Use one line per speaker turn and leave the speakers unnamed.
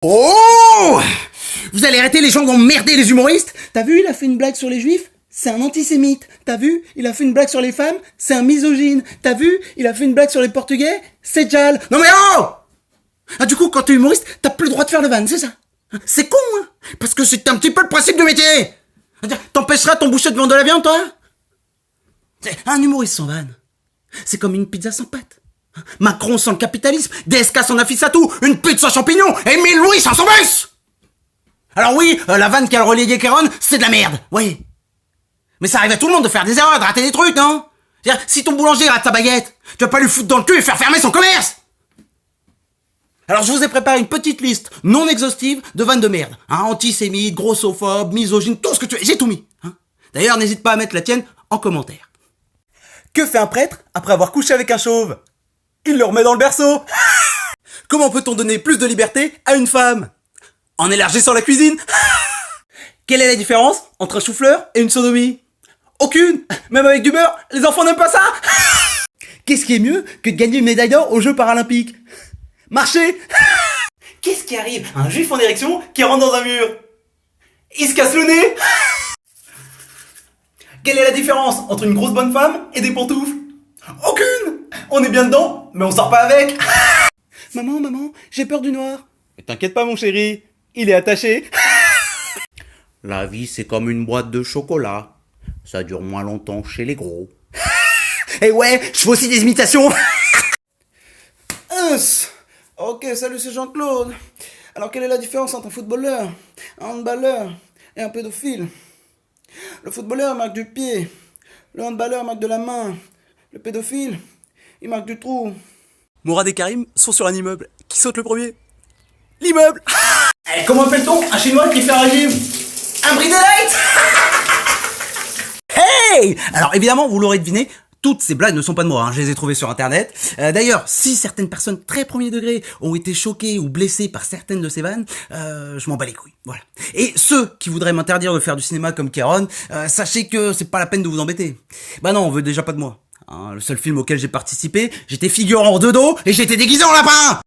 Oh! Vous allez arrêter, les gens vont merder les humoristes. T'as vu, il a fait une blague sur les juifs? C'est un antisémite. T'as vu, il a fait une blague sur les femmes? C'est un misogyne. T'as vu, il a fait une blague sur les portugais? C'est Jal. Non mais oh! Ah, du coup, quand t'es humoriste, t'as plus le droit de faire de vannes, c'est ça? C'est con, hein? Parce que c'est un petit peu le principe du métier. T'empêcheras ton boucher de vendre de la viande, toi? Un humoriste sans vanne, c'est comme une pizza sans pâte. Macron sans le capitalisme, DSK sans Nafissatou, une pute sans champignons, et Émile Louis sans son bus. Alors oui, la vanne qu'a relayé Kéron, c'est de la merde, oui. Mais ça arrive à tout le monde de faire des erreurs, de rater des trucs, non? C'est-à-dire, si ton boulanger rate sa baguette, tu vas pas lui foutre dans le cul et faire fermer son commerce. Alors je vous ai préparé une petite liste non exhaustive de vannes de merde. Antisémite, grossophobe, misogyne, tout ce que tu veux, j'ai tout mis. D'ailleurs, n'hésite pas à mettre la tienne en commentaire. Que fait un prêtre après avoir couché avec un chauve? Il le remet dans le berceau. Comment peut-on donner plus de liberté à une femme? En élargissant la cuisine. Quelle est la différence entre un chou-fleur et une sodomie? Aucune. Même avec du beurre, les enfants n'aiment pas ça. Qu'est-ce qui est mieux que de gagner une médaille d'or aux Jeux Paralympiques? Marcher. Qu'est-ce qui arrive à un juif en érection qui rentre dans un mur? Il se casse le nez. Quelle est la différence entre une grosse bonne femme et des pantoufles? Aucune. On est bien dedans, mais on sort pas avec. Maman, j'ai peur du noir. Mais t'inquiète pas mon chéri, il est attaché.
La vie, c'est comme une boîte de chocolat. Ça dure moins longtemps chez les gros.
Eh ouais, je fais aussi des imitations. Ok, salut, c'est Jean-Claude. Alors, quelle est la différence entre un footballeur, un handballeur et un pédophile? Le footballeur marque du pied, le handballeur marque de la main, le pédophile, il marque du trou.
Mourad et Karim sont sur un immeuble. Qui saute le premier? L'immeuble.
Comment appelle-t-on un chinois qui fait un régime? Un bris de light. Hey! Alors évidemment, vous l'aurez deviné, toutes ces blagues ne sont pas de moi, je les ai trouvées sur internet. D'ailleurs, si certaines personnes très premier degré ont été choquées ou blessées par certaines de ces vannes, je m'en bats les couilles, voilà. Et ceux qui voudraient m'interdire de faire du cinéma comme Kéron, sachez que c'est pas la peine de vous embêter. Bah non, on veut déjà pas de moi. Le seul film auquel j'ai participé, j'étais figurant de dos et j'étais déguisé en lapin.